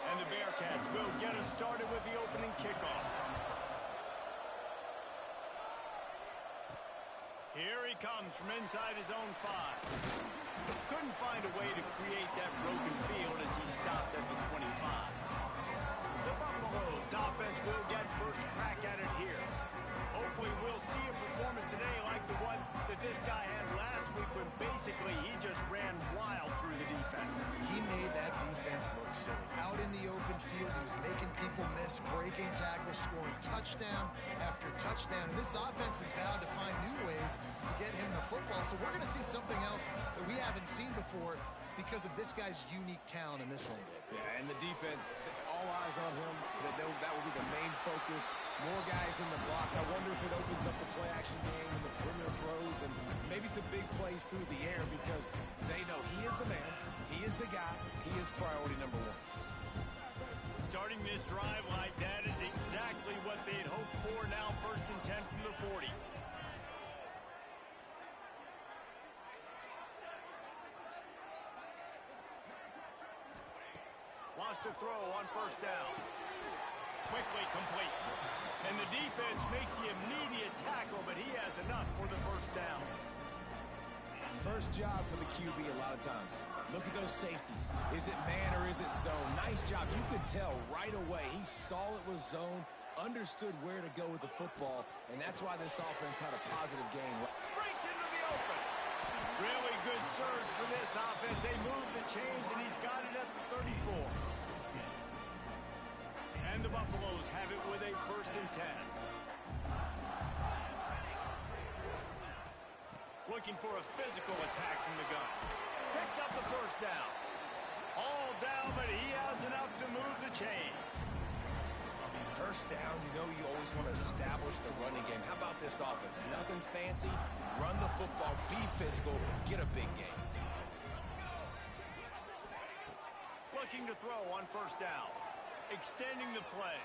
And the Bearcats will get us started with the opening kickoff. Here he comes from inside his own 5. Couldn't find a way to create that broken field as he stopped at the 25. The Buffaloes offense will get first crack at it here. Hopefully we'll see a performance today like the one that this guy had last week when basically he just ran wild through the defense. He made that defense look silly. Out in the open field, he was making people miss, breaking tackles, scoring touchdown after touchdown. And this offense has vowed to find new ways to get him the football. So we're going to see something else that we haven't seen before because of this guy's unique talent in this one. Yeah, and the defense, all eyes on him. That will be the main focus. More guys in the blocks. I wonder if it opens up the play-action game and the perimeter throws and maybe some big plays through the air because they know he is the man, he is the guy, he is priority number 1. Starting this drive like that is exactly what they'd hoped for. Now 1st and 10 from the 40. Wants to throw on 1st down. Quickly complete. And the defense makes the immediate tackle, but he has enough for the 1st down. First job for the QB a lot of times. Look at those safeties. Is it man or is it zone? Nice job. You could tell right away. He saw it was zone, understood where to go with the football, and that's why this offense had a positive game. Breaks into the open. Really good surge for this offense. They move the chains, and he's got it at the 34. And the Buffaloes have it with a 1st and 10. Looking for a physical attack from the gun. Picks up the 1st down. All down, but he has enough to move the chains. 1st down, you always want to establish the running game. How about this offense? Nothing fancy. Run the football, be physical, get a big game. Looking to throw on 1st down. Extending the play.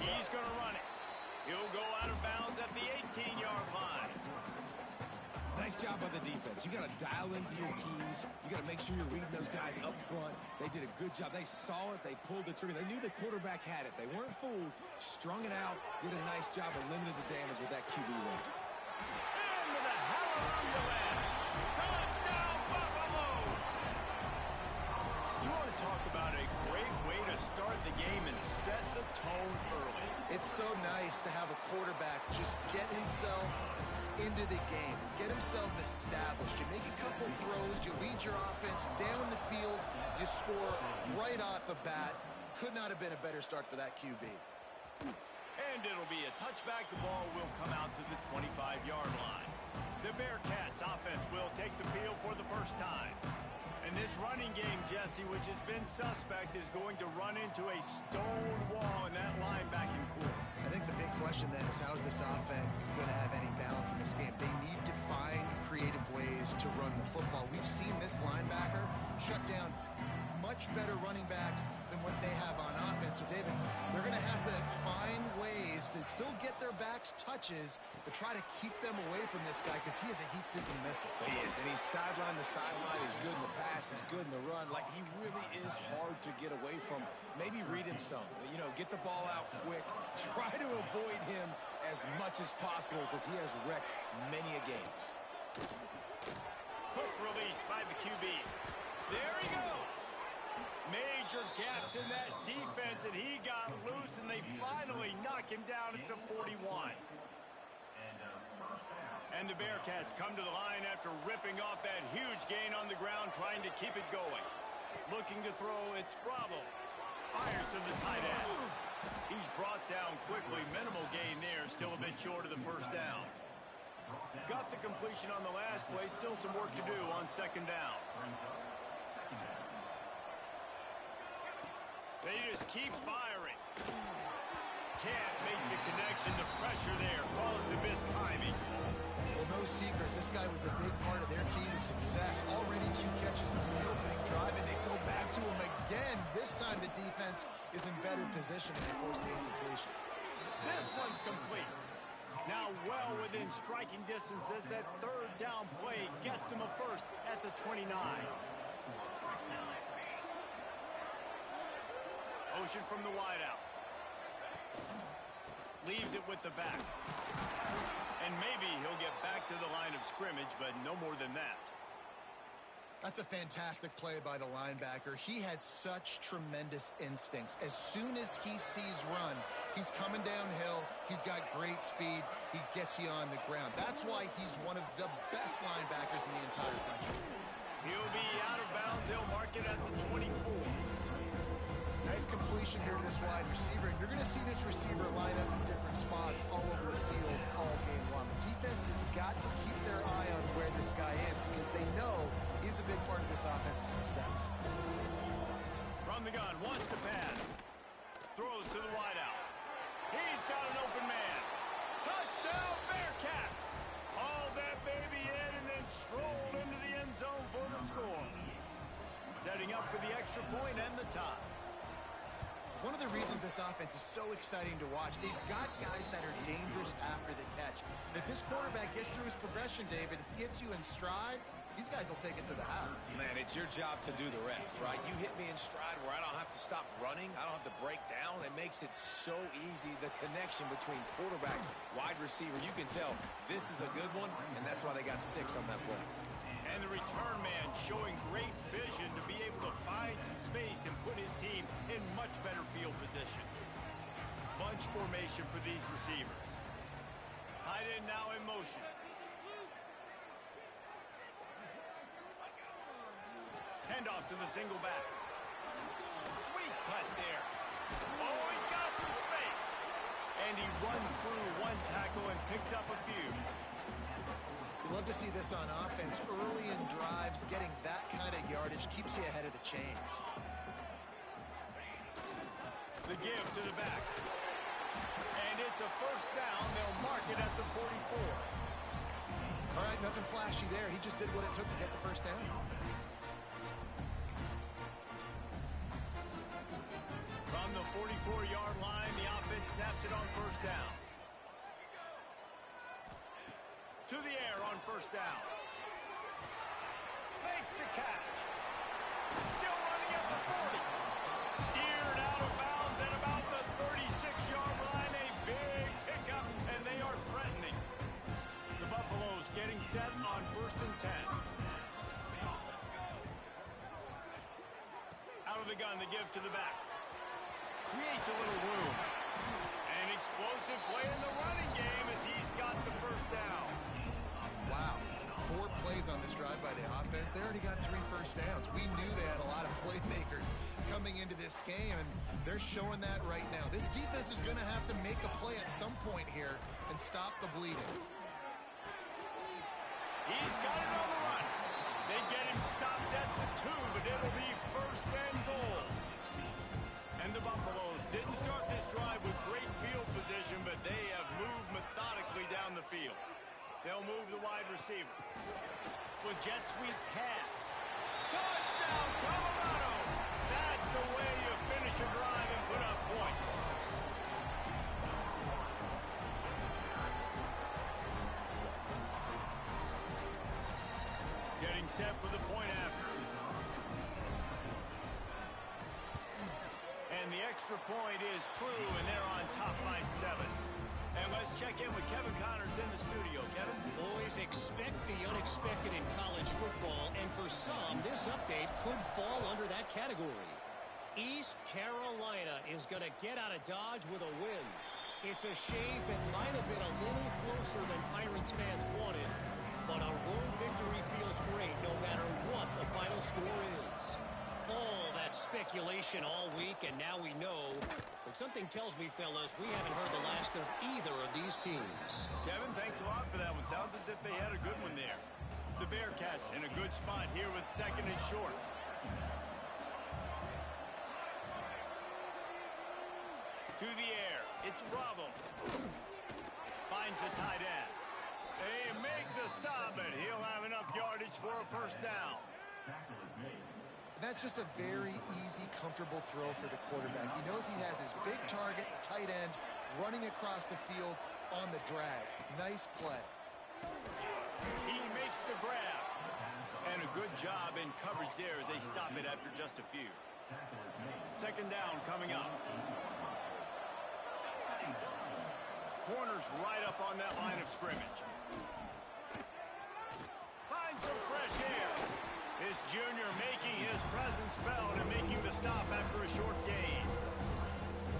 He's going to run it. He'll go out of bounds at the 18-yard line. Nice job by the defense. You got to dial into your keys. You got to make sure you're reading those guys up front. They did a good job. They saw it. They pulled the trigger. They knew the quarterback had it. They weren't fooled. Strung it out. Did a nice job of limiting the damage with that QB run. And with a hallelujah land. Touchdown, Buffaloes! You want to talk about a great way to start the game and set the tone early. It's so nice to have a quarterback just get himself into the game, get himself established. You make a couple throws, you lead your offense down the field, you score right off the bat. Could not have been a better start for that QB. And it'll be a touchback. The ball will come out to the 25-yard line. The Bearcats offense will take the field for the 1st time. And this running game, Jesse, which has been suspect, is going to run into a stone wall in that linebacking core. I think the big question then is how is this offense going to have any balance in this game? They need to find creative ways to run the football. We've seen this linebacker shut down much better running backs than what they have on offense. So, David, they're going to have to find ways to still get their backs touches, but try to keep them away from this guy because he is a heat-seeking missile. He is, and he's sideline to sideline. He's good in the pass. He's good in the run. Like, he really is hard to get away from. Maybe read him some. Get the ball out quick. Try to avoid him as much as possible because he has wrecked many a games. Quick release by the QB. There he goes. Major gaps in that defense, and he got loose, and they finally knock him down at the 41. And the Bearcats come to the line after ripping off that huge gain on the ground, trying to keep it going. Looking to throw, it's Bravo. Fires to the tight end. He's brought down quickly. Minimal gain there, still a bit short of the 1st down. Got the completion on the last play, still some work to do on 2nd down. They just keep firing. Can't make the connection. The pressure there caused the missed timing. Well, no secret. This guy was a big part of their key to success. Already 2 catches in the opening drive, and they go back to him again. This time the defense is in better position, and they force the incompletion. This one's complete. Now well within striking distance as that 3rd down play gets him a 1st at the 29. motion from the wideout. Leaves it with the back. And maybe he'll get back to the line of scrimmage, but no more than that. That's a fantastic play by the linebacker. He has such tremendous instincts. As soon as he sees run, he's coming downhill. He's got great speed. He gets you on the ground. That's why he's one of the best linebackers in the entire country. He'll be out of bounds. They'll mark it at the 24. Nice completion here to this wide receiver. And you're going to see this receiver line up in different spots all over the field all game long. The defense has got to keep their eye on where this guy is because they know he's a big part of this offense's success. From the gun, wants to pass. Throws to the wideout. He's got an open man. Touchdown, Bearcats! Haul that baby in and then stroll into the end zone for the score. Setting up for the extra point and the tie. One of the reasons this offense is so exciting to watch, they've got guys that are dangerous after the catch. And if this quarterback gets through his progression, David, hits you in stride, these guys will take it to the house. Man, it's your job to do the rest, right? You hit me in stride where I don't have to stop running. I don't have to break down. It makes it so easy. The connection between quarterback, wide receiver, you can tell this is a good one, and that's why they got 6 on that play. And the return man showing great vision to be able to find some space and put his team in much better field position. Bunch formation for these receivers. Tight end now in motion. Handoff to the single back. Sweet cut there. Oh, he's got some space. And he runs through one tackle and picks up a few. You love to see this on offense. Early in drives, getting that kind of yardage keeps you ahead of the chains. The give to the back. And it's a first down. They'll mark it at the 44. All right, nothing flashy there. He just did what it took to get the first down. From the 44-yard line, the offense snaps it on first down. To the air on first down. Makes the catch. Still running at the 40. Steered out of bounds at about the 36-yard line. A big pickup, and they are threatening. The Buffaloes getting set on first and 10. Out of the gun to give to the back. Creates a little room. An explosive play in the running game as he's got the first down. Wow, 4 plays on this drive by the offense. They already got 3 first downs. We knew they had a lot of playmakers coming into this game, and they're showing that right now. This defense is going to have to make a play at some point here and stop the bleeding. He's got it on the run. They get him stopped at the 2, but it'll be first and goal. And the Buffaloes didn't start this drive with great field position, but they have moved methodically down the field. They'll move the wide receiver. With jet sweep pass. Touchdown, Colorado! That's the way you finish a drive and put up points. Getting set for the point after. And the extra point is true, and they're on top by 7. And let's check in with Kevin Connors in the studio. Kevin? Boys, expect the unexpected in college football, and for some, this update could fall under that category. East Carolina is going to get out of Dodge with a win. It's a shave that might have been a little closer than Pirates fans wanted, but a road victory feels great no matter what the final score is. All that speculation all week, and now we know. But something tells me, fellas, we haven't heard the last of either of these teams. Kevin, thanks a lot for that one. Sounds as if they had a good one there. The Bearcats in a good spot here with second and short. To the air. It's Bravo. Finds the tight end. They make the stop, and he'll have enough yardage for a first down. That's just a very easy, comfortable throw for the quarterback. He knows he has his big target, the tight end, running across the field on the drag. Nice play. He makes the grab. And a good job in coverage there as they stop it after just a few. Second down coming up. Corner's right up on that line of scrimmage. Finds some fresh air. This junior making his presence felt and making the stop after a short gain.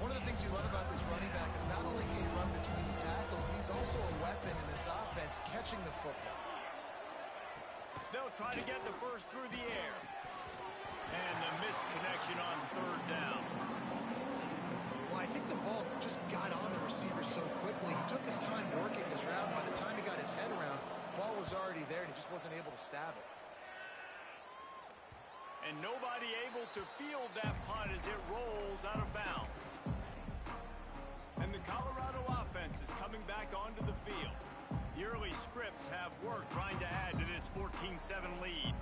One of the things you love about this running back is not only can he run between the tackles, but he's also a weapon in this offense catching the football. They'll try to get the first through the air. And the missed connection on third down. Well, I think the ball just got on the receiver so quickly. He took his time working his route, and by the time he got his head around, the ball was already there, and he just wasn't able to stab it. And nobody able to field that punt as it rolls out of bounds. And the Colorado offense is coming back onto the field. The early scripts have worked trying to add to this 14-7 lead.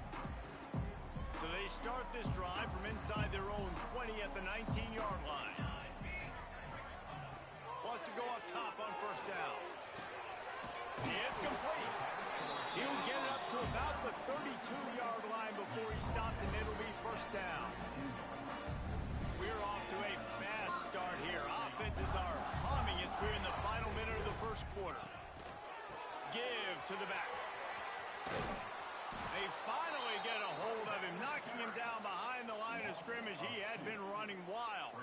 So they start this drive from inside their own 20 at the 19-yard line. Wants to go up top on first down. It's complete. He'll get it up to about the 32-yard line before he stopped, and it'll be first down. We're off to a fast start here. Offenses are humming as we're in the final minute of the first quarter. Give to the back. They finally get a hold of him, knocking him down behind the line of scrimmage. He had been running wild.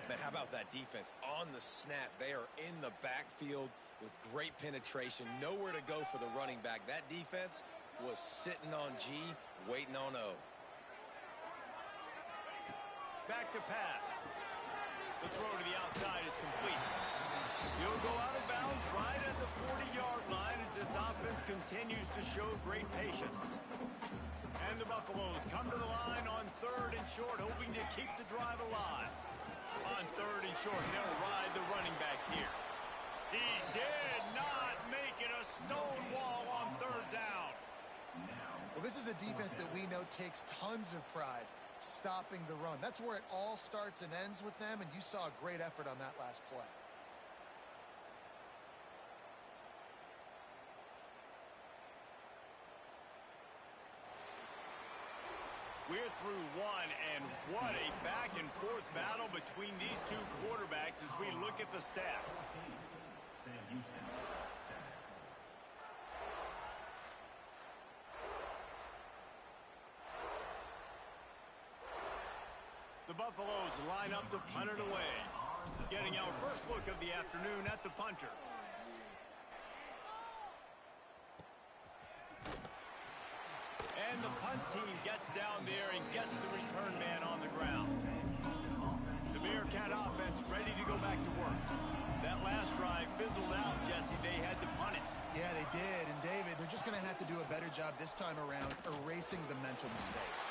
Man, how about that defense? On the snap, they are in the backfield with great penetration. Nowhere to go for the running back. That defense was sitting on G, waiting on O. Back to pass. The throw to the outside is complete. He'll go out of bounds right at the 40-yard line as this offense continues to show great patience. And the Buffaloes come to the line on third and short, hoping to keep the drive alive. On third and short, they'll ride the running back here. He did not make it a stone wall on third down. Well, this is a defense that we know takes tons of pride stopping the run. That's where it all starts and ends with them, and you saw a great effort on that last play. We're through one, and what a back-and-forth battle between these two quarterbacks as we look at the stats. The Buffaloes line up to punt it away. Getting our first look of the afternoon at the punter. And the punt team gets down there and gets the return man on the ground. The Bearcat offense ready to go back to work. That last drive fizzled out, Jesse. They had to punt it. Yeah, they did. And, David, they're just going to have to do a better job this time around erasing the mental mistakes.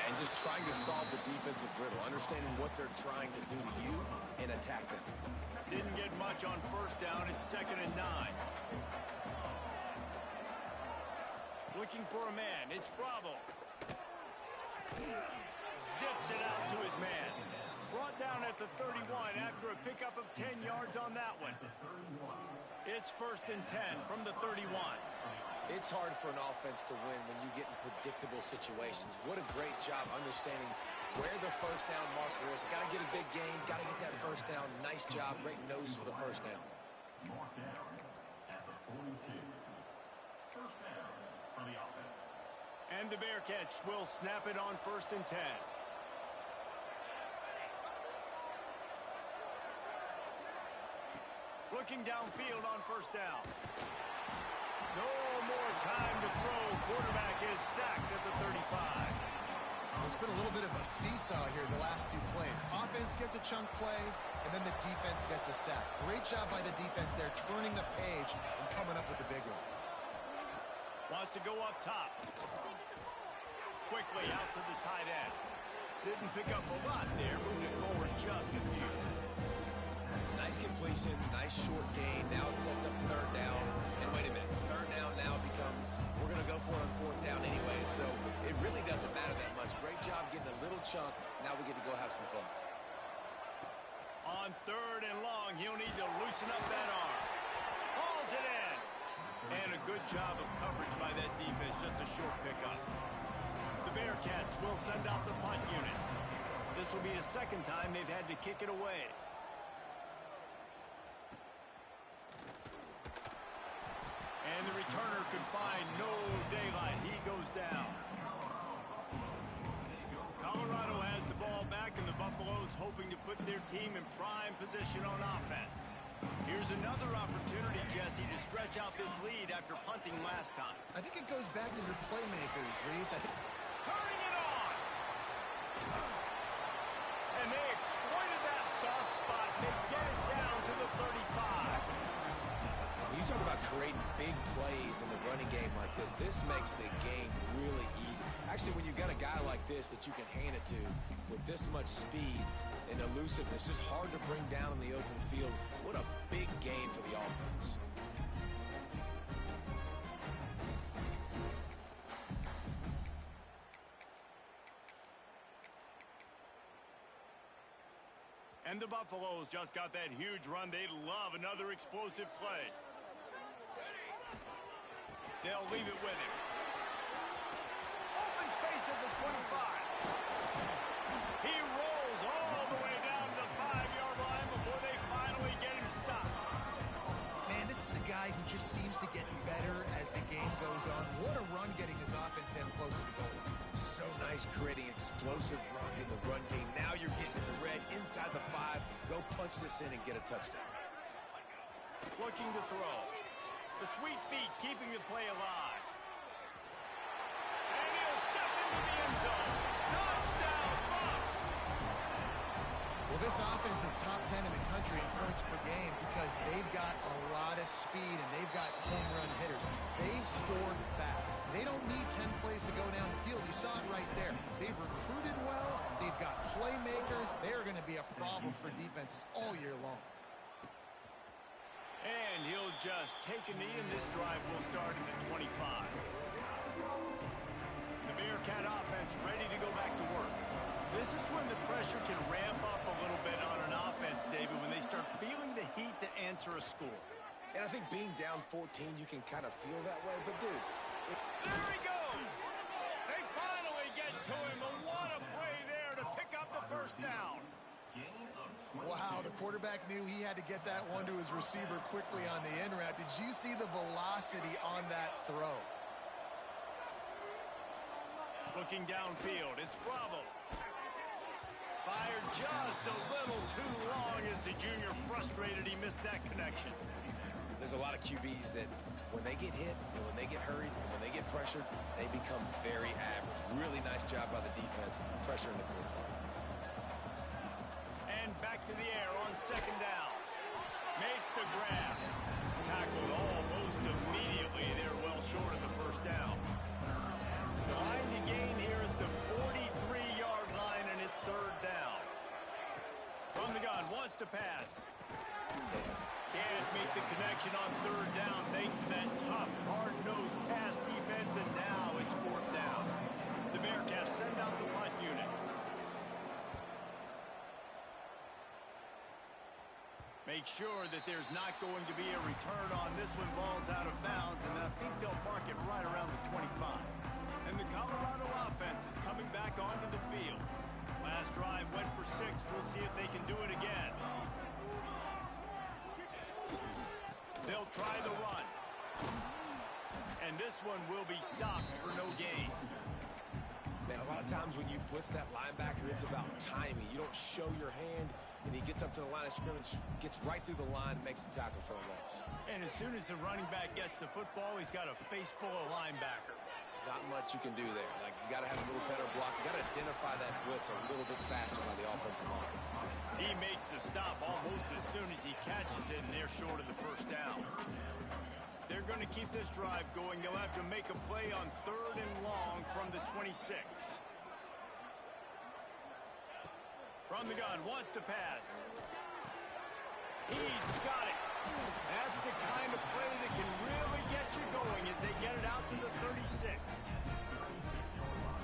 And just trying to solve the defensive riddle, understanding what they're trying to do to you and attack them. Didn't get much on first down. It's 2nd and 9. Looking for a man. It's Bravo. Zips it out to his man. Brought down at the 31 after a pickup of 10 yards on that one. It's 1st and 10 from the 31. It's hard for an offense to win when you get in predictable situations. What a great job understanding where the first down marker is. Got to get a big gain. Got to get that first down. Nice job. Great nose for the first down. Mark down at the 42. First down for the offense. And the Bearcats will snap it on 1st and 10. Looking downfield on first down. No more time to throw. Quarterback is sacked at the 35. It's been a little bit of a seesaw here the last two plays. Offense gets a chunk play, and then the defense gets a sack. Great job by the defense there, turning the page and coming up with the big one. Wants to go up top. Quickly out to the tight end. Didn't pick up a lot there, moving it forward just a few. Nice completion, nice short gain. Now it sets up third down. And wait a minute, third down now becomes, we're going to go for it on fourth down anyway, so it really doesn't matter that much. Great job getting a little chunk. Now we get to go have some fun. On 3rd and long, he'll need to loosen up that arm. Hauls it in. And a good job of coverage by that defense, just a short pickup. The Bearcats will send out the punt unit. This will be the second time they've had to kick it away. And the returner could find no daylight. He goes down. Colorado has the ball back, and the Buffaloes hoping to put their team in prime position on offense. Here's another opportunity, Jesse, to stretch out this lead after punting last time. I think it goes back to your playmakers, Reese. Turning it on! And they exploited that soft spot. They get it down to the 35. When you talk about creating big plays in the running game like this makes the game really easy. Actually, when you've got a guy like this that you can hand it to with this much speed and elusiveness, just hard to bring down in the open field. What a big game for the offense. And the Buffaloes just got that huge run. They love another explosive play. They'll leave it with him. Open space at the 25. He rolls all the way down to the 5-yard line before they finally get him stopped. Man, this is a guy who just seems to get better as the game goes on. What a run getting his offense down close to the goal line. So nice creating explosive runs in the run game. Now you're getting in the red inside the 5. Go punch this in and get a touchdown. Looking to throw. The sweet feet keeping the play alive. And he'll step into the end zone. Touchdown, Buffs! Well, this offense is top 10 in the country in points per game because they've got a lot of speed and they've got home run hitters. They score fast. They don't need 10 plays to go down the field. You saw it right there. They've recruited well. They've got playmakers. They're going to be a problem for defenses all year long. And he'll just take a knee, and this drive will start in the 25. The Bearcat offense ready to go back to work. This is when the pressure can ramp up a little bit on an offense, David, when they start feeling the heat to answer a score. And I think being down 14, you can kind of feel that way. But, dude. There he goes! They finally get to him, and what a play there to pick up the first down. Wow, the quarterback knew he had to get that one to his receiver quickly on the in route. Did you see the velocity on that throw? Looking downfield, it's Bravo. Fired just a little too long as the junior frustrated he missed that connection. There's a lot of QBs that when they get hit and when they get hurried and when they get pressured, they become very average. Really nice job by the defense, pressuring the quarterback. And back to the air on second down. Makes the grab. Tackled almost immediately. They're well short of the first down. The line to gain here is the 43-yard line, and it's third down. From the gun, wants to pass. Can't make the connection on third down thanks to that tough, hard-nosed pass defense, and now it's fourth down. The Bearcats send out the punt unit. Make sure that there's not going to be a return on this one. Ball's out of bounds, and I think they'll mark it right around the 25. And the Colorado offense is coming back onto the field. Last drive went for 6. We'll see if they can do it again. They'll try the run. And this one will be stopped for no gain. Man, a lot of times when you blitz that linebacker, it's about timing. You don't show your hand, and he gets up to the line of scrimmage, gets right through the line, and makes the tackle for a loss. And as soon as the running back gets the football, he's got a face full of linebacker. Not much you can do there. Like, you got to have a little better block. You got to identify that blitz a little bit faster by the offensive line. He makes the stop almost as soon as he catches it, and they're short of the first down. They're going to keep this drive going. They'll have to make a play on third and long from the 26. From the gun, wants to pass. He's got it. That's the kind of play that can really get you going as they get it out to the 36.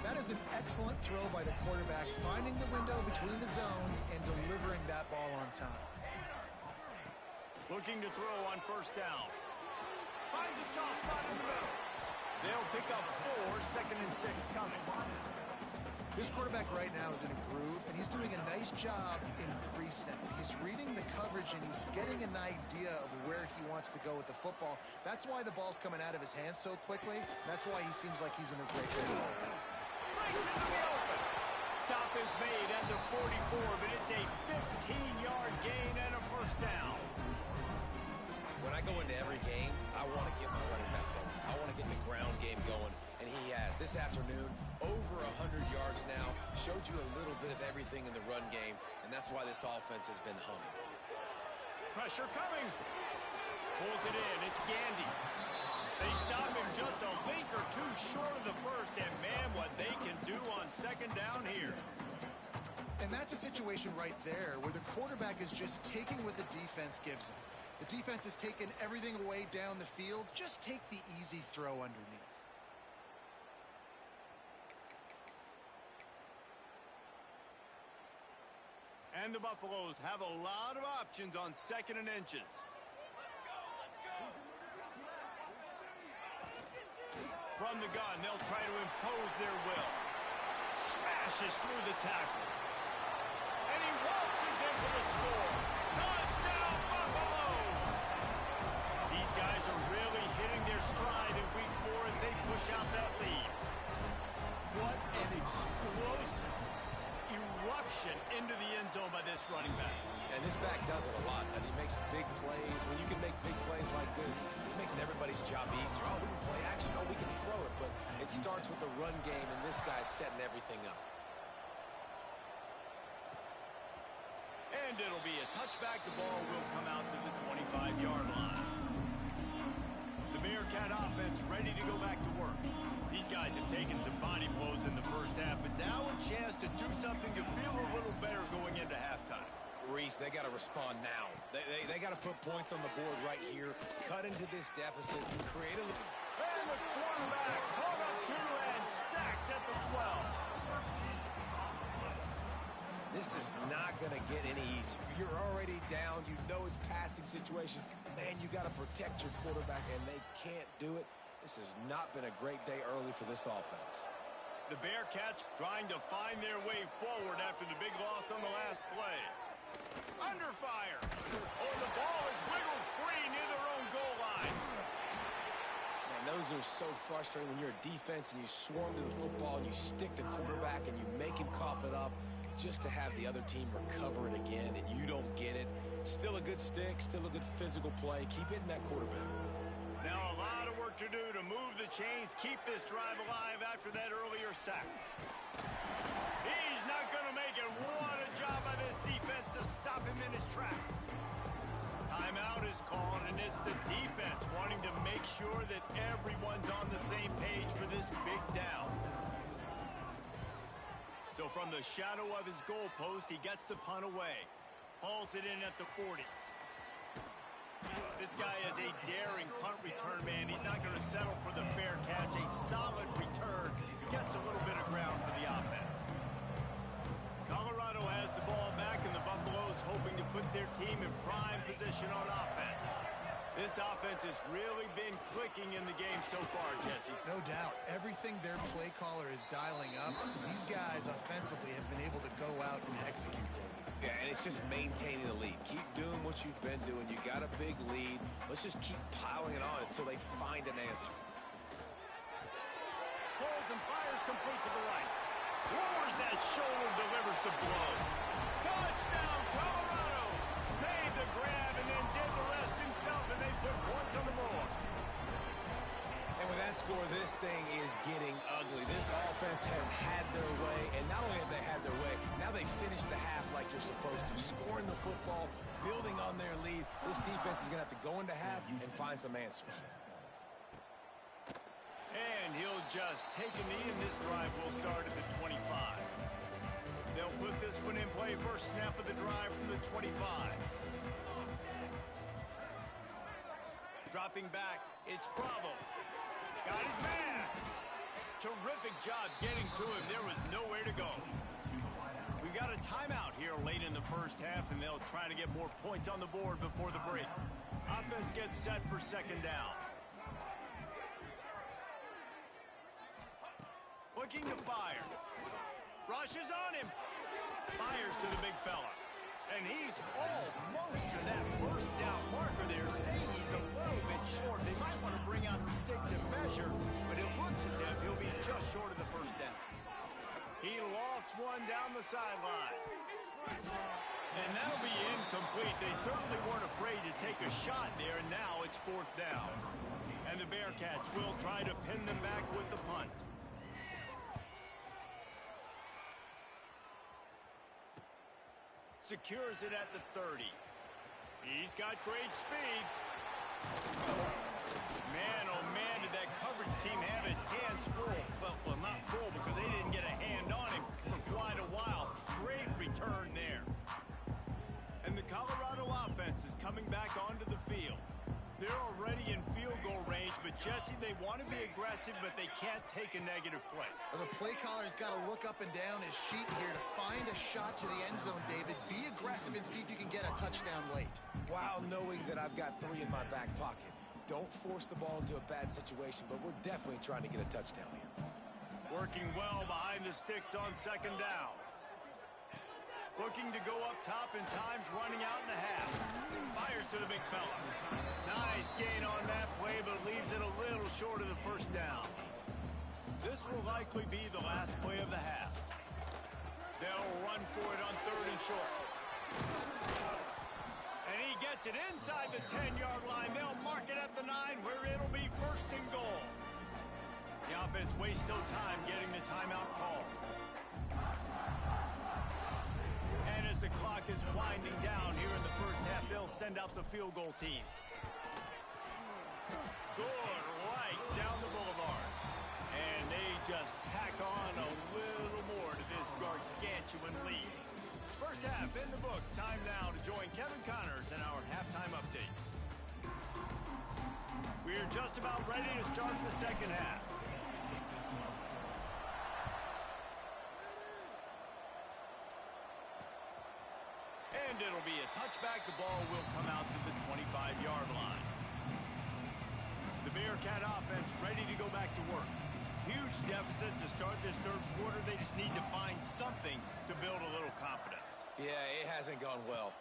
That is an excellent throw by the quarterback, finding the window between the zones and delivering that ball on time. Looking to throw on first down. Finds a soft spot in the middle. They'll pick up 4, second and 6 coming. This quarterback right now is in a groove, and and he's doing a nice job in pre-snap. He's reading the coverage, and he's getting an idea of where he wants to go with the football. That's why the ball's coming out of his hands so quickly. That's why he seems like he's in a great way. Breaks into the open. Stop is made at the 44, but it's a 15-yard gain and a first down. When I go into every game, I want to get my running back going. I want to get the ground game going, and he has. This afternoon, over 100 yards now, showed you a little bit of everything in the run game, and that's why this offense has been humming. Pressure coming. Pulls it in. It's Gandy. They stop him just a link or two short of the first, and man, what they can do on second down here. And that's a situation right there where the quarterback is just taking what the defense gives him. The defense has taken everything away down the field. Just take the easy throw underneath. And the Buffaloes have a lot of options on second and inches. From the gun, they'll try to impose their will. Smashes through the tackle. And he waltzes in for the score. Touchdown, Buffaloes! These guys are really hitting their stride in week 4 as they push out that lead. What an explosive eruption into the end zone by this running back. And this back does it a lot. And he makes big plays. When you can make big plays like this, it makes everybody's job easier. Oh, we can play action. Oh, we can throw it. But it starts with the run game, and this guy's setting everything up. And it'll be a touchback. The ball will come out to the 25-yard line. The Bearcat offense ready to go back to work. These guys have taken some body blows in the first half, but now a chance to do something to feel a little better going into halftime. Reese, they got to respond now. They got to put points on the board right here, cut into this deficit, create a... And the quarterback caught up to and sacked at the 12. This is not going to get any easier. You're already down. You know it's passing situation. Man, you got to protect your quarterback, and they can't do it. This has not been a great day early for this offense. The Bearcats trying to find their way forward after the big loss on the last play. Under fire. Oh, the ball is wiggled free near their own goal line. Man, those are so frustrating when you're a defense and you swarm to the football and you stick the quarterback and you make him cough it up just to have the other team recover it again and you don't get it. Still a good stick, still a good physical play. Keep hitting that quarterback. Now a lot of work to do to move the chains, keep this drive alive after that earlier sack. He's not going to make it. What a job by this defense to stop him in his tracks. Timeout is called, and it's the defense wanting to make sure that everyone's on the same page for this big down. So from the shadow of his goalpost, he gets the punt away. Hauls it in at the 40. This guy is a daring punt return man. He's not going to settle for the fair catch. A solid return. Gets a little bit of ground for the offense. Colorado has the ball back, and the Buffaloes hoping to put their team in prime position on offense. This offense has really been clicking in the game so far, Jesse. No doubt. Everything their play caller is dialing up, these guys offensively have been able to go out and execute. Yeah, and it's just maintaining the lead. Keep doing what you've been doing. You got a big lead. Let's just keep piling it on until they find an answer. Holds and fires complete to the right. Lowers that shoulder, delivers the blow. Touchdown, Colorado! Made the grab and then did the rest himself, and they put points on the board. And with that score, this thing is getting ugly. This offense has had their way, and not only have they had their way, now they finished the half like you're supposed to, scoring the football, building on their lead. This defense is going to have to go into half and find some answers. And he'll just take a knee, and this drive will start at the 25. They'll put this one in play. First snap of the drive from the 25. Dropping back, it's Bravo. Got his man. Terrific job getting to him. There was nowhere to go. We got a timeout here late in the first half, and they'll try to get more points on the board before the break. Offense gets set for second down. Looking to fire. Rushes on him. Fires to the big fella. And he's almost to that first down marker there, saying he's a little bit short. They might want to bring out the sticks and measure, but it looks as if he'll be just short of the first down. He lofts one down the sideline. And that'll be incomplete. They certainly weren't afraid to take a shot there, and now it's fourth down. And the Bearcats will try to pin them back with the punt. Secures it at the 30. He's got great speed. Man, oh man, did that coverage team have its hands full. Well, not full because they didn't get a hand on him for quite a while. Great return there. And the Colorado offense is coming back onto the field. They're already in field goal range, but Jesse, they want to be aggressive, but they can't take a negative play. Well, the play caller's got to look up and down his sheet here to find a shot to the end zone, David. Be aggressive and see if you can get a touchdown late. While knowing that I've got 3 in my back pocket. Don't force the ball into a bad situation, but we're definitely trying to get a touchdown here. Working well behind the sticks on second down. Looking to go up top in times, running out in the half. Fires to the big fella. Nice gain on that play, but leaves it a little short of the first down. This will likely be the last play of the half. They'll run for it on third and short. And he gets it inside the 10-yard line. They'll mark it at the 9, where it'll be first and goal. The offense wastes no time getting the timeout call. And as the clock is winding down here in the first half, they'll send out the field goal team. Good right down the boulevard. And they just tack on a little more to this gargantuan lead. First half in the books. Time now to join Kevin Connors in our halftime update. We're just about ready to start the second half. And it'll be a touchback. The ball will come out to the 25-yard line. The Bearcat offense ready to go back to work. Huge deficit to start this third quarter. They just need to find something to build a little confidence. Yeah, it hasn't gone well.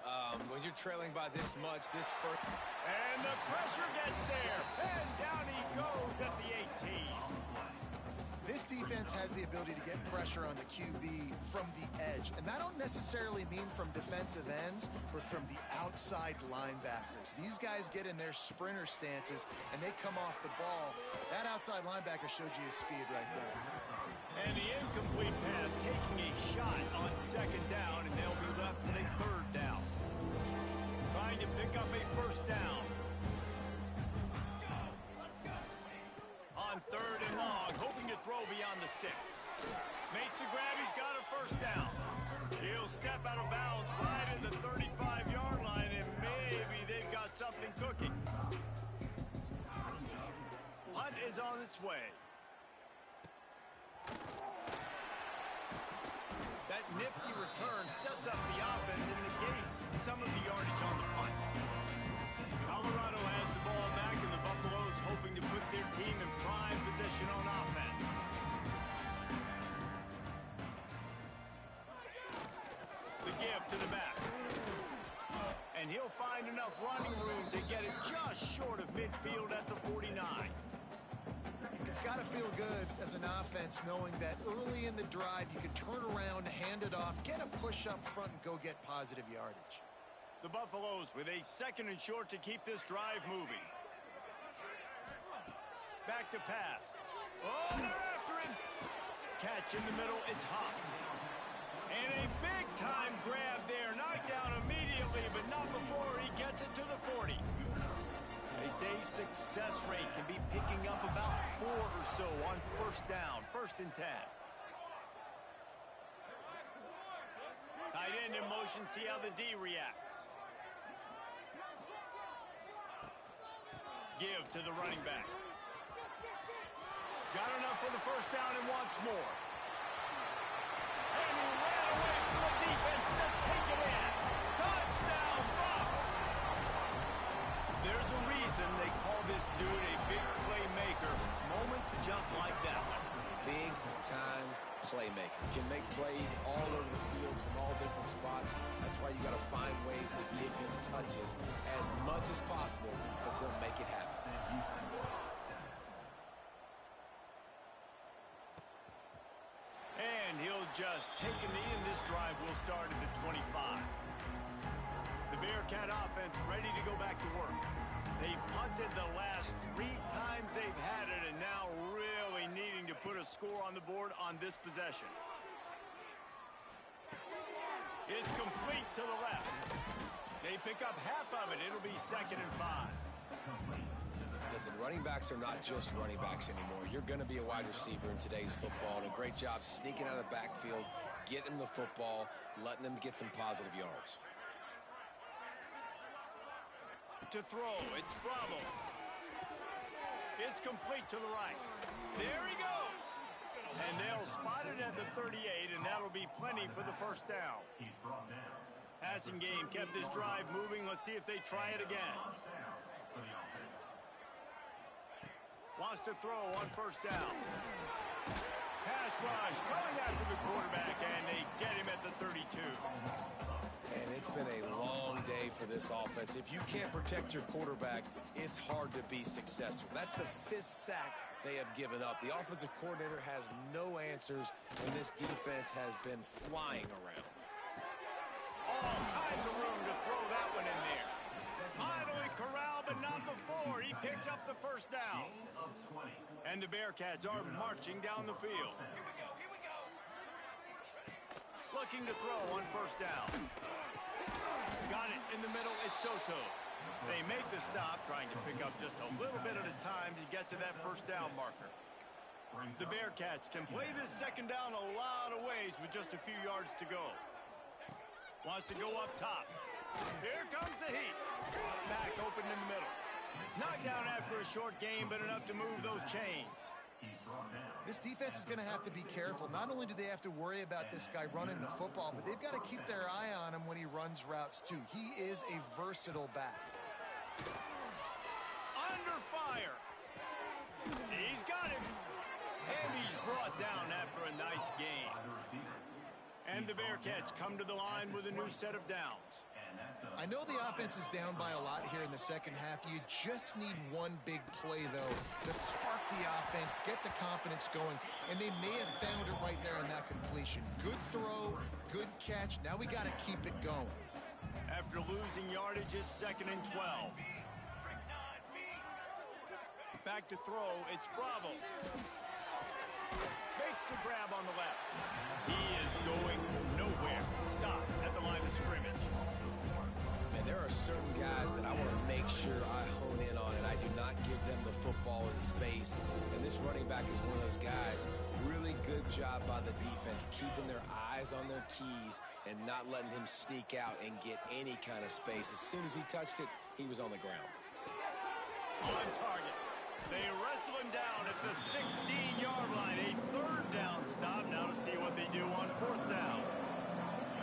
When you're trailing by this much, this first... And the pressure gets there. And down he goes at the 18. This defense has the ability to get pressure on the QB from the edge. And that don't necessarily mean from defensive ends, but from the outside linebackers. These guys get in their sprinter stances, and they come off the ball. That outside linebacker showed you his speed right there. And the incomplete pass taking a shot on second down, and they'll be left with a third down. Trying to pick up a first down. On third and long, hoping to throw beyond the sticks. Makes the grab, he's got a first down. He'll step out of bounds right at the 35-yard line, and maybe they've got something cooking. Punt is on its way. That nifty return sets up the offense and negates some of the yardage on the punt. Colorado has the ball back, and the Buffaloes hoping to put their team in prime position on offense. The give to the back. And he'll find enough running room to get it just short of midfield at the 49. It's got to feel good as an offense knowing that early in the drive you can turn around, hand it off, get a push up front, and go get positive yardage. The Buffaloes with a second and short to keep this drive moving. Back to pass. Oh, they're after him. Catch in the middle, it's Hop. And a big-time grab there. Knocked down immediately, but not before he gets it to the 40. They say success rate can be picking up about 4 or so on first down, 1st and 10. Tight end in motion, see how the D reacts. Give to the running back. Got enough for the first down and wants more. And he ran away from the defense to take it in. Touchdown, Bucs! There's a reason they call this dude a big playmaker. Moments just like that one. Big-time playmaker. Can make plays all over the field from all different touches as much as possible because he'll make it happen. And he'll just take a knee, and this drive will start at the 25. The Bearcat offense ready to go back to work. They've punted the last 3 times they've had it, and now really needing to put a score on the board on this possession. It's complete to the left. They pick up half of it. It'll be 2nd and 5. Listen, running backs are not just running backs anymore. You're going to be a wide receiver in today's football, and a great job sneaking out of the backfield, getting them the football, letting them get some positive yards. To throw, it's Bravo. It's complete to the right. There he goes. And they'll spot it at the 38, and that'll be plenty for the first down. He's brought down. Passing game kept this drive moving. Let's see if they try it again. For the offense. Wants to throw on first down. Pass rush coming after the quarterback, and they get him at the 32. And it's been a long day for this offense. If you can't protect your quarterback, it's hard to be successful. That's the 5th sack they have given up. The offensive coordinator has no answers, and this defense has been flying around. All kinds of room to throw that one in there. Finally corralled, but not before. He picks up the first down. Gain of 20. And the Bearcats are marching down the field. Looking to throw on first down. Got it in the middle. It's Soto. They make the stop, trying to pick up just a little bit at a time to get to that first down marker. The Bearcats can play this second down a lot of ways with just a few yards to go. Wants to go up top. Here comes the heat. Back open in the middle. Knocked down after a short game, but enough to move those chains. This defense is going to have to be careful. Not only do they have to worry about this guy running the football, but they've got to keep their eye on him when he runs routes too. He is a versatile back. Under fire. He's got him. And he's brought down after a nice game. And the Bearcats come to the line with a new set of downs. I know the offense is down by a lot here in the second half. You just need one big play, though, to spark the offense, get the confidence going, and they may have found it right there in that completion. Good throw, good catch. Now we got to keep it going. After losing yardage, it's 2nd and 12. Back to throw, it's Bravo. Makes the grab on the left. He is going nowhere. Stop at the line of scrimmage. Man, there are certain guys that I want to make sure I hone in on, and I do not give them the football in space. And this running back is one of those guys. Really good job by the defense, keeping their eyes on their keys and not letting him sneak out and get any kind of space. As soon as he touched it, he was on the ground. On target. They wrestle him down at the 16-yard line. A 3rd down stop. Now to see what they do on 4th down.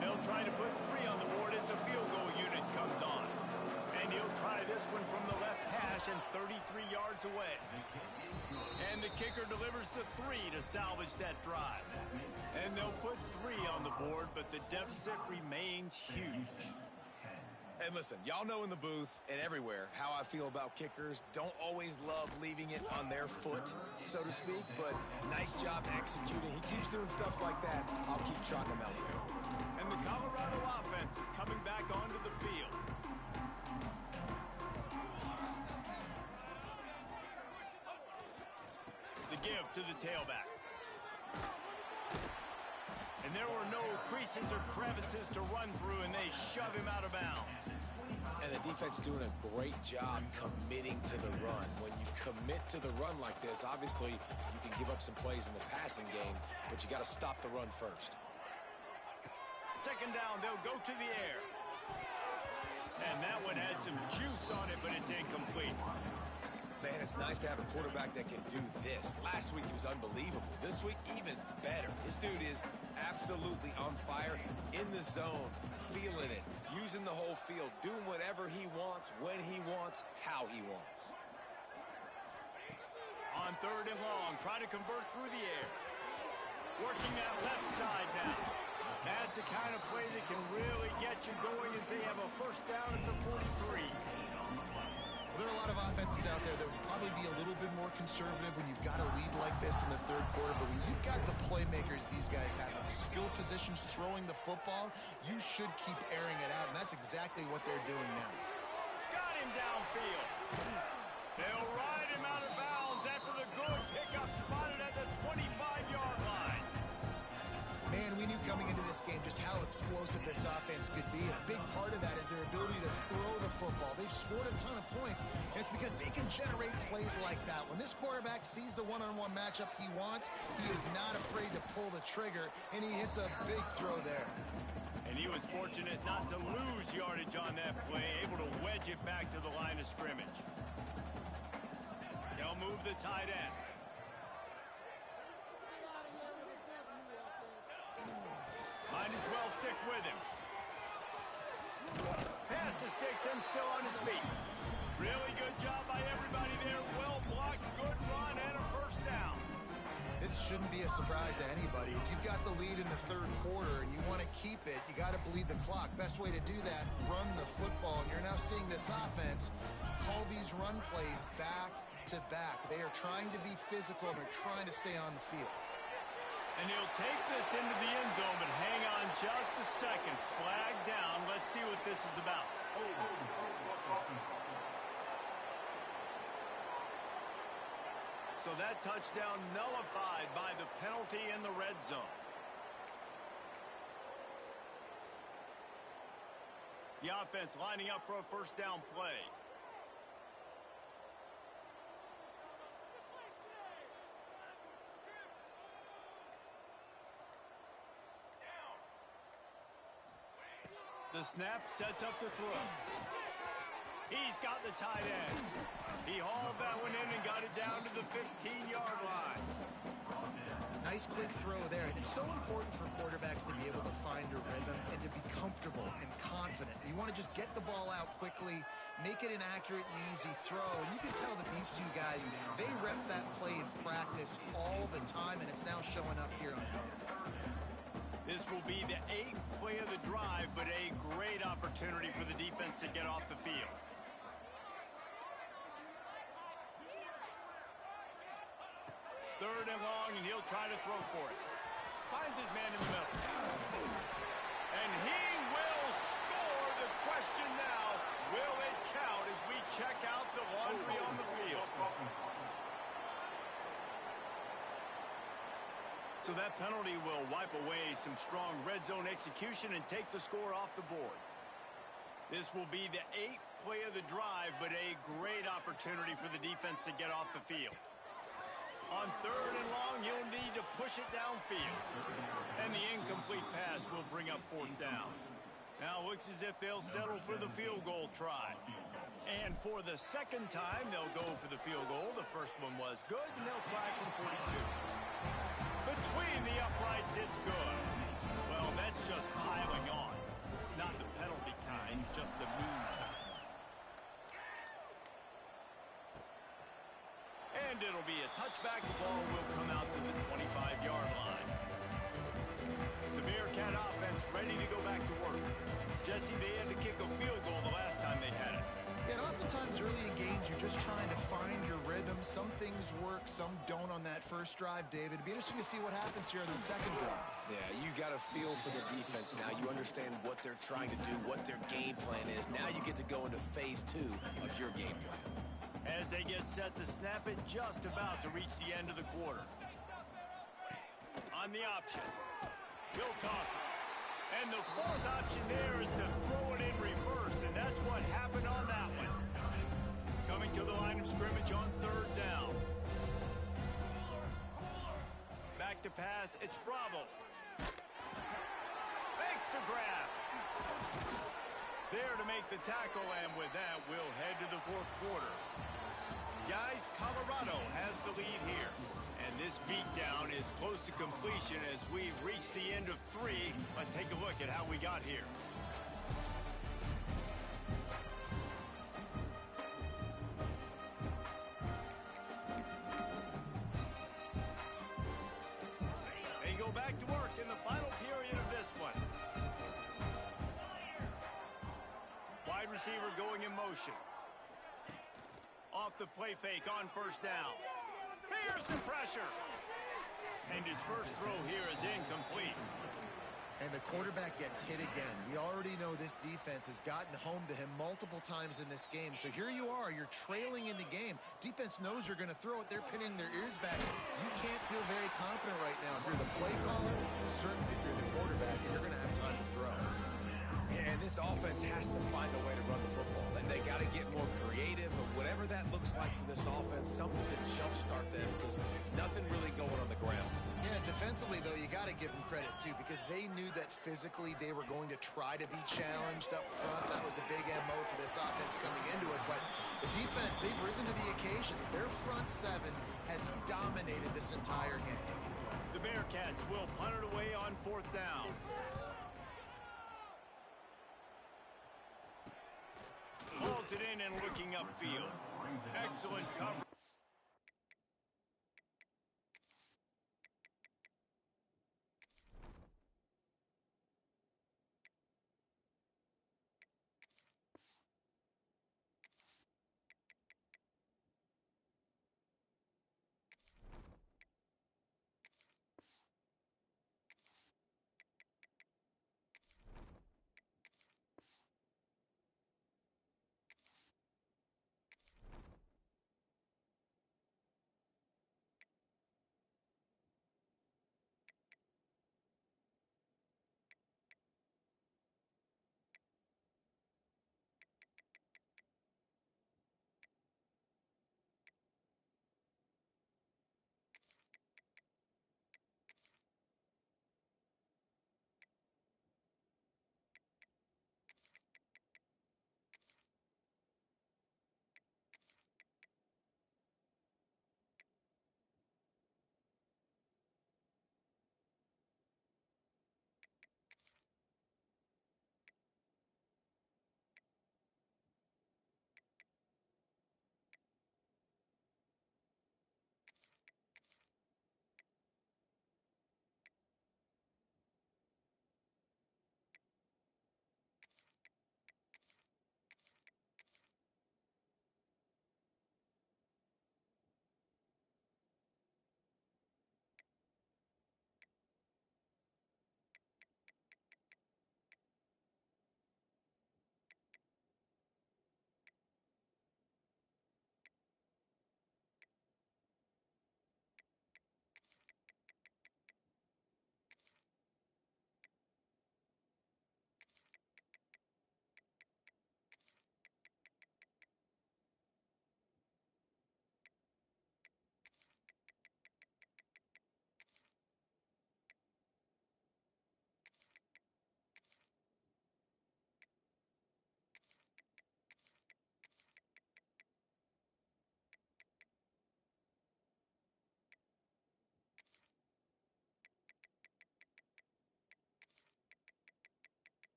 They'll try to put 3 on the board as the field goal unit comes on. And he'll try this one from the left hash and 33 yards away. And the kicker delivers the 3 to salvage that drive. And they'll put 3 on the board, but the deficit remains huge. And listen, y'all know in the booth and everywhere how I feel about kickers. Don't always love leaving it on their foot, so to speak, but nice job executing. He keeps doing stuff like that. I'll keep trotting him out there. And the Colorado offense is coming back onto the field. The give to the tailback. And there were no creases or crevices to run through, and they shove him out of bounds. And the defense doing a great job committing to the run. When you commit to the run like this, obviously you can give up some plays in the passing game, but you got to stop the run first. 2nd down, they'll go to the air. And that one had some juice on it, but it's incomplete. Man, it's nice to have a quarterback that can do this. Last week, he was unbelievable. This week, even better. This dude is absolutely on fire, in the zone, feeling it, using the whole field, doing whatever he wants, when he wants, how he wants. On 3rd and long, trying to convert through the air. Working that left side now. That's the kind of play that can really get you going as they have a first down at the 43. There are a lot of offenses out there that would probably be a little bit more conservative when you've got a lead like this in the third quarter, but when you've got the playmakers these guys have, the skill positions throwing the football, you should keep airing it out, and that's exactly what they're doing now. Got him downfield. They'll ride him out of bounds after the good pickup spotted at the 25-yard line. Man, we knew coming into this game just how explosive this offense could be, and a big part of that is their ability to throw the football. They've scored a ton of points, and it's because they can generate plays like that. When this quarterback sees the one-on-one matchup he wants, he is not afraid to pull the trigger, and he hits a big throw there. And he was fortunate not to lose yardage on that play, able to wedge it back to the line of scrimmage. They'll move the tight end. Might as well stick with him. Pass the sticks and still on his feet. Really good job by everybody there. Well blocked, good run, and a first down. This shouldn't be a surprise to anybody. If you've got the lead in the third quarter and you want to keep it, you got to bleed the clock. Best way to do that, run the football. And you're now seeing this offense call these run plays back to back. They are trying to be physical. They're trying to stay on the field. And he'll take this into the end zone, but hang on just a second. Flag down. Let's see what this is about. So that touchdown nullified by the penalty in the red zone. The offense lining up for a first down play. The snap sets up the throw. He's got the tight end. He hauled that one in and got it down to the 15-yard line. Nice quick throw there. And it's so important for quarterbacks to be able to find a rhythm and to be comfortable and confident. You want to just get the ball out quickly, make it an accurate and easy throw. And you can tell that these two guys, they rep that play in practice all the time, and it's now showing up here on film. This will be the 8th play of the drive, but a great opportunity for the defense to get off the field. Third and long, and he'll try to throw for it. Finds his man in the middle. And he will score. The question now, will it count as we check out the laundry on the field? So that penalty will wipe away some strong red zone execution and take the score off the board. This will be the 8th play of the drive, but a great opportunity for the defense to get off the field. On third and long, he'll need to push it downfield. And the incomplete pass will bring up fourth down. Now it looks as if they'll settle for the field goal try. And for the second time, they'll go for the field goal. The first one was good, and they'll try from 42. Between the uprights, it's good. Well, that's just piling on. Not the penalty kind, just the mean kind. And it'll be a touchback. The ball will come out to the 25-yard line. The Bearcat offense ready to go back to work. Jesse, they had to kick a field goal the last time they had it. Yeah, and oftentimes early in games, you're just trying to find your rhythm. Some things work, some don't on that first drive, David. It'd be interesting to see what happens here in the second drive. Yeah, you got a feel for the defense now. You understand what they're trying to do, what their game plan is. Now you get to go into phase 2 of your game plan. As they get set to snap it, just about to reach the end of the quarter. On the option, he'll toss it. And the fourth option there is to throw it in reverse, and that's what happened on that one. Coming to the line of scrimmage on third down. Back to pass, it's Bravo. Makes the grab. There to make the tackle, and with that, we'll head to the fourth quarter. Guys, Colorado has the lead here. And this beatdown is close to completion as we've reached the end of 3. Let's take a look at how we got here. They go back to work in the final period of this one. receiver going in motion. Off the play fake on first down. Here's some pressure. And his first throw here is incomplete. And the quarterback gets hit again. We already know this defense has gotten home to him multiple times in this game. So here you are, you're trailing in the game. Defense knows you're going to throw it. They're pinning their ears back. You can't feel very confident right now. If you're the play caller, certainly if you're the quarterback, and you're going to have time to throw. Yeah, and this offense has to find a way to run the football. They got to get more creative, but whatever that looks like for this offense, something to jumpstart them because nothing really going on the ground. Yeah, defensively, though, you got to give them credit, too, because they knew that physically they were going to try to be challenged up front. That was a big MO for this offense coming into it. But the defense, they've risen to the occasion. Their front seven has dominated this entire game. The Bearcats will punt it away on fourth down. Pulls it in and looking upfield. Excellent coverage.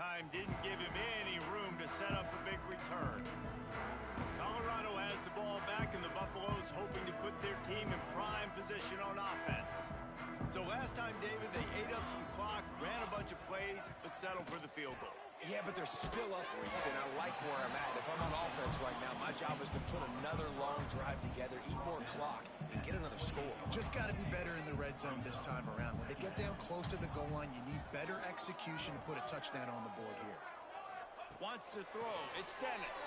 Time didn't give him any room to set up a big return. Colorado has the ball back, and the Buffaloes hoping to put their team in prime position on offense. So last time, David, they ate up some clock, ran a bunch of plays, but settled for the field goal. Yeah, but they're still up, Reese, and I like where I'm at. If I'm on offense right now, my job is to put another long drive together, eat more clock, and get another score. Just got to be better in the red zone this time around. When they get down close to the goal line, you need better execution to put a touchdown on the board here. Wants to throw. It's Dennis.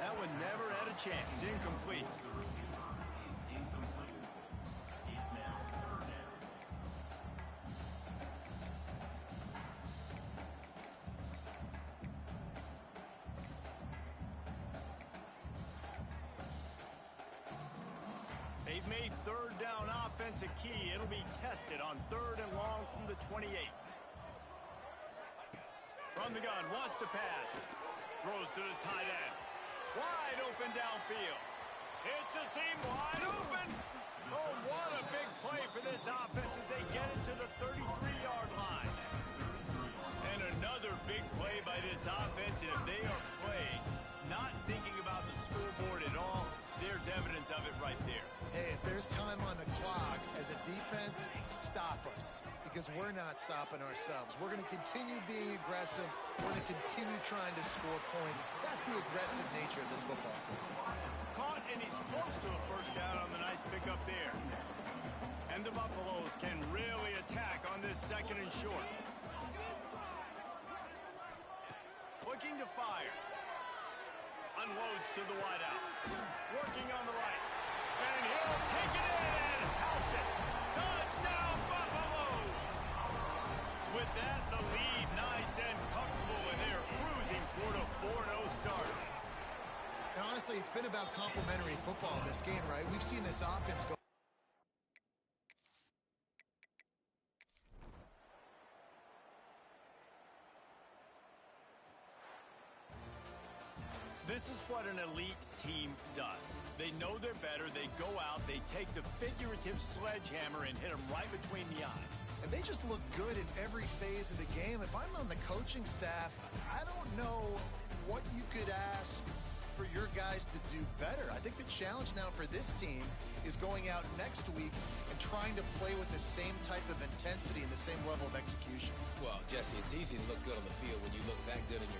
That one never had a chance. Incomplete. They've made third down offense a key. It'll be tested on 3rd and long from the 28. From the gun, wants to pass. Throws to the tight end. Wide open downfield. It's a seam wide open. Oh, what a big play for this offense as they of it right there. Hey, if there's time on the clock, as a defense, stop us. Because we're not stopping ourselves. We're going to continue being aggressive. We're going to continue trying to score points. That's the aggressive nature of this football team. Caught, and he's close to a first down on the nice pickup there. And the Buffaloes can really attack on this 2nd and short. Looking to fire. Unloads to the wideout. Working on the right. And he'll take it in and house it. Touchdown, Buffaloes! With that, the lead nice and comfortable, and they're cruising toward a 4-0 start. And honestly, it's been about complementary football in this game, right? We've seen this offense go. This is what an elite team does. They know they're better. They go out, they take the figurative sledgehammer and hit them right between the eyes. And they just look good in every phase of the game. If I'm on the coaching staff, I don't know what you could ask for your guys to do better. I think the challenge now for this team is going out next week and trying to play with the same type of intensity and the same level of execution. Well, Jesse, it's easy to look good on the field when you look that good in your